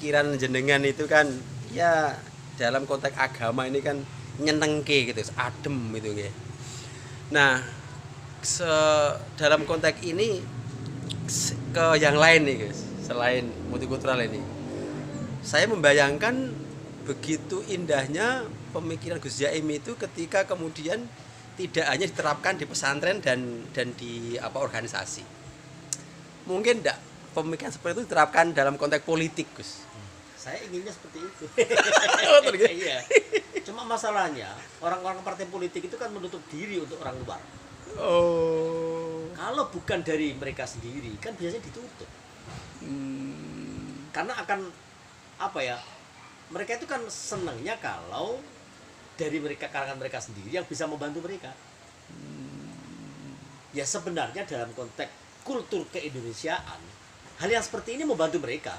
pikiran jenengan itu kan ya dalam konteks agama ini kan nyenengke gitu, adem gitu nggih. Nah, dalam konteks ini ke yang lain nih guys, selain multikultural ini. Saya membayangkan begitu indahnya pemikiran Gus Jaim itu ketika kemudian tidak hanya diterapkan di pesantren dan di organisasi. Mungkin enggak pemikiran seperti itu diterapkan dalam konteks politik, Gus. Saya inginnya seperti itu. Oh, terus. Iya. Cuma masalahnya orang-orang partai politik itu kan menutup diri untuk orang luar. Oh. Kalau bukan dari mereka sendiri kan biasanya ditutup. Karena akan apa ya? Mereka itu kan senangnya kalau dari mereka kalangan mereka sendiri yang bisa membantu mereka. Ya sebenarnya dalam konteks kultur keindonesiaan hal yang seperti ini membantu mereka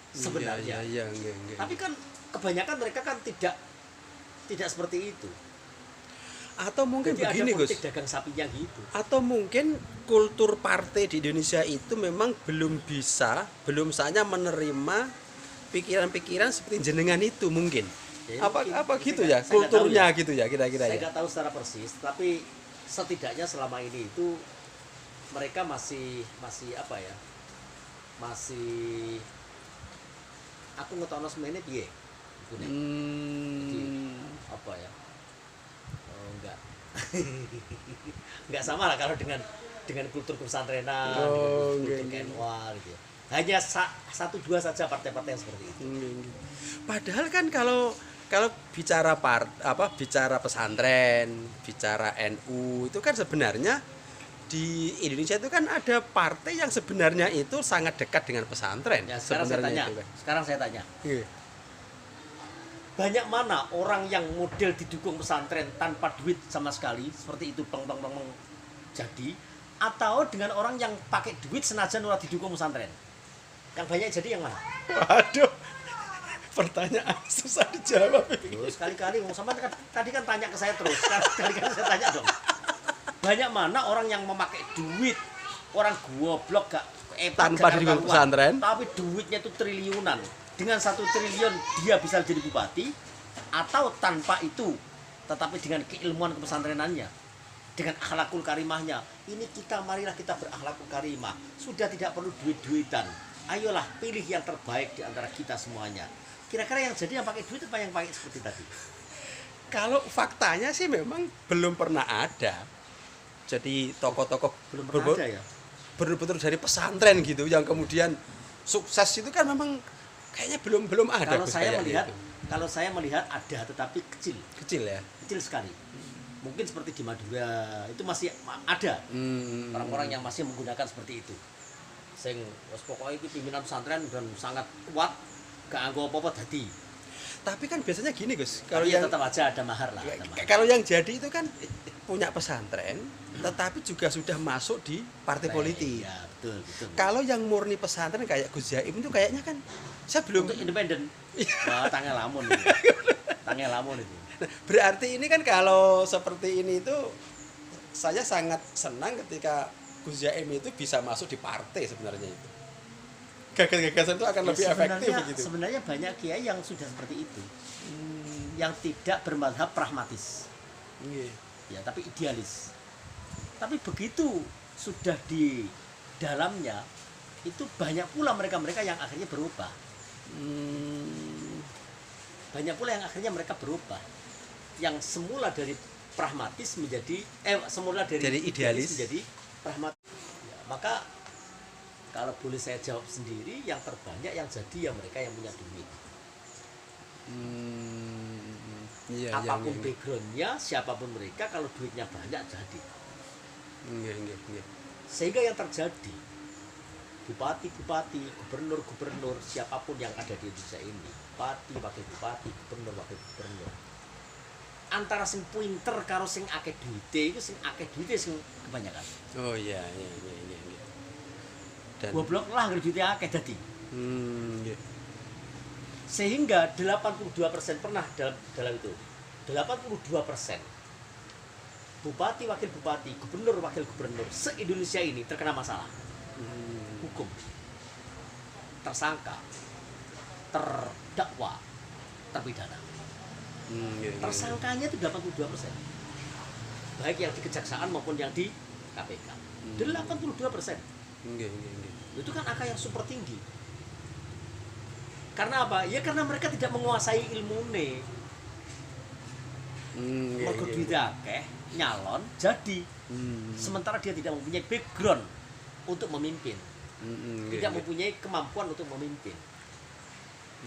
sebenarnya. Iya. Tapi kan kebanyakan mereka kan tidak seperti itu. Atau mungkin jadi begini, ada Gus. politik dagang sapinya gitu. Atau mungkin kultur partai di Indonesia itu memang belum saatnya menerima pikiran-pikiran seperti jenengan itu mungkin. Ya, apa mungkin. gitu Saya ya, kulturnya ya. gitu ya kira-kira Saya ya. nggak tahu secara persis, tapi setidaknya selama ini itu mereka masih apa ya? Masih aku ngetokno semene piye? Iku nek. Jadi, apa ya? Oh, enggak. Enggak sama lah kalau dengan kultur pesantrenan, Oh, kultur KNUA gitu ya. Hanya satu dua saja partai-partai yang seperti itu. Padahal kan kalau bicara bicara pesantren, bicara NU itu kan sebenarnya di Indonesia itu kan ada partai yang sebenarnya itu sangat dekat dengan pesantren. Ya, sekarang saya tanya. Itu kan. Sekarang saya tanya. Iya. Banyak mana orang yang model didukung pesantren tanpa duit sama sekali seperti itu jadi, atau dengan orang yang pakai duit senajan ora didukung pesantren? Yang banyak jadi yang mana? Waduh, pertanyaan susah dijawab. Terus sekali-kali sama kan tadi kan tanya ke saya terus, sekali-kali saya tanya dong. Banyak mana orang yang memakai duit, orang goblok gak Tanpa didukung pesantren, tapi duitnya itu triliunan. Dengan 1 triliun dia bisa jadi bupati, atau tanpa itu tetapi dengan keilmuan kepesantrenannya, dengan akhlakul karimahnya. Ini marilah kita berakhlakul karimah. Sudah tidak perlu duit-duitan. Ayolah pilih yang terbaik di antara kita semuanya. Kira-kira yang jadi yang pakai duit apa yang pakai seperti tadi? kalau faktanya sih memang belum pernah ada. Jadi tokoh-tokoh Belum pernah ada ya? betul-betul dari pesantren gitu yang kemudian sukses itu kan memang kayaknya belum ada. Kalau saya melihat ada, tetapi kecil ya. Kecil sekali. Mungkin seperti di Madura itu masih ada orang-orang yang masih menggunakan seperti itu. Sing pokoknya itu pimpinan pesantren dan sangat kuat, gak anggo apa-apa dadi. Tapi kan biasanya gini, Gus. Kalau yang tetap aja ada mahar lah. Kalau yang jadi itu kan punya pesantren, tetapi juga sudah masuk di partai politik. Ya, betul. Kalau yang murni pesantren kayak Gus Jaim itu kayaknya kan saya belum untuk independen. Wah, tanggal lamun itu. Tanggal lamun itu. Berarti ini kan kalau seperti ini itu saya sangat senang ketika Gus Jaim itu bisa masuk di partai sebenarnya itu. Gagasan itu akan lebih efektif begitu. Sebenarnya banyak kiai yang sudah seperti itu. Yang tidak bermadhab pragmatis. Ya, tapi idealis. Tapi begitu sudah di dalamnya itu banyak pula mereka-mereka yang akhirnya berubah. Banyak pula yang akhirnya mereka berubah. Yang semula dari pragmatis menjadi semula dari idealis menjadi pragmatis. Ya, maka kalau boleh saya jawab sendiri, yang terbanyak yang jadi mereka yang punya duit. Apapun backgroundnya, siapapun mereka, kalau duitnya banyak jadi. Sehingga yang terjadi, bupati-bupati, gubernur-gubernur, siapapun yang ada di Indonesia ini, bupati, wakil bupati, gubernur, wakil gubernur, antara sing pinter karo sing akeh duite, itu sing akeh duite sing kebanyakan. Oh iya. Dan goblok lah kalau duitnya akeh dadi. Sehingga 82% pernah dalam itu. 82% bupati, wakil bupati, gubernur, wakil gubernur se-Indonesia ini terkena masalah hukum, tersangka terdakwa terpidana. Nggih, nggih. Tersangkanya itu 82%. Baik yang di kejaksaan maupun yang di KPK. 82%. Nggih, nggih, nggih. Itu kan angka yang super tinggi. Karena apa? Ya karena mereka tidak menguasai ilmune. Nggih, Mergo nggih. duit akeh, nyalon jadi. Sementara dia tidak mempunyai background untuk memimpin. Nggih, Tidak nggih. mempunyai kemampuan untuk memimpin.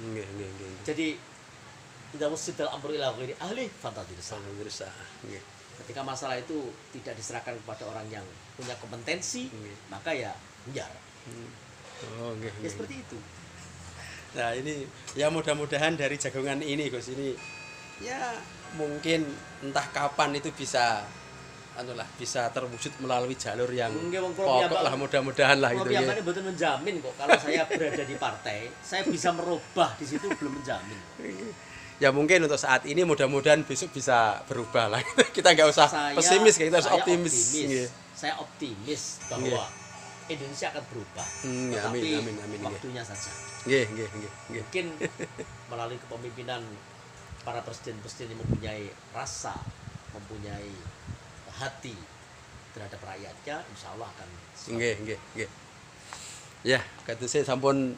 Nggih, nggih, nggih. Jadi tidak wasidal amru ila ghairi ahli fantadilsa. Berusaha. Nggih. Ketika masalah itu tidak diserahkan kepada orang yang punya kompetensi, maka ya penjara. Oh, nggih. Ya nggih. seperti itu. Nah, ini ya mudah-mudahan dari jagongan ini Gus ini ya mungkin entah kapan itu bisa bisa terwujud melalui jalur yang Nggih, wong kula pokok lah, mudah-mudahan lah Kalau gitu ya. piyambaknya betul menjamin kok kalau saya berada di partai, saya bisa merubah di situ belum menjamin. Ya mungkin untuk saat ini mudah-mudahan besok bisa berubah lah. Kita nggak usah pesimis, kita harus saya optimis. Nggih. Saya optimis bahwa Indonesia akan berubah. Amin, Tetapi amin, amin, nggih. waktunya saja. Nggih, nggih, nggih, nggih. Mungkin melalui kepemimpinan para presiden-presiden yang mempunyai rasa, mempunyai hati terhadap rakyatnya, insya Allah akan Nggih, nggih, nggih. Ya, kata saya sampun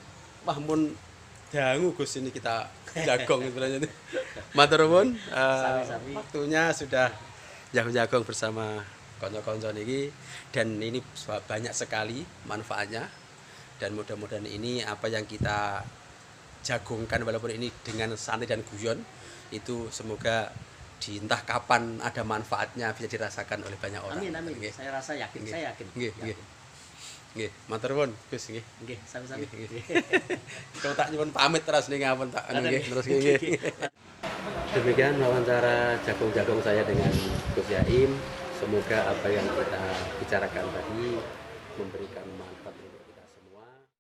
dangu Gus ini kita jagong sebenarnya. Matur nuwun, Sami-sami. waktunya sudah jagong bersama konco-konco niki dan ini banyak sekali manfaatnya dan mudah-mudahan ini apa yang kita jagongkan walaupun ini dengan santai dan guyon itu semoga di entah kapan ada manfaatnya bisa dirasakan oleh banyak orang. Amin, amin. Nggih. Saya rasa yakin, Nggih. saya yakin. Nggih, Yakin. nggih. Nggih, matur nuwun Gus nggih. Nggih, sami-sami. Nggih, Kalau tak nyuwun pamit terus nih ngapun tak Ada nggih nih. terus nggih. Demikian wawancara jagung-jagung saya dengan Gus Yaim. Semoga apa yang kita bicarakan tadi memberikan manfaat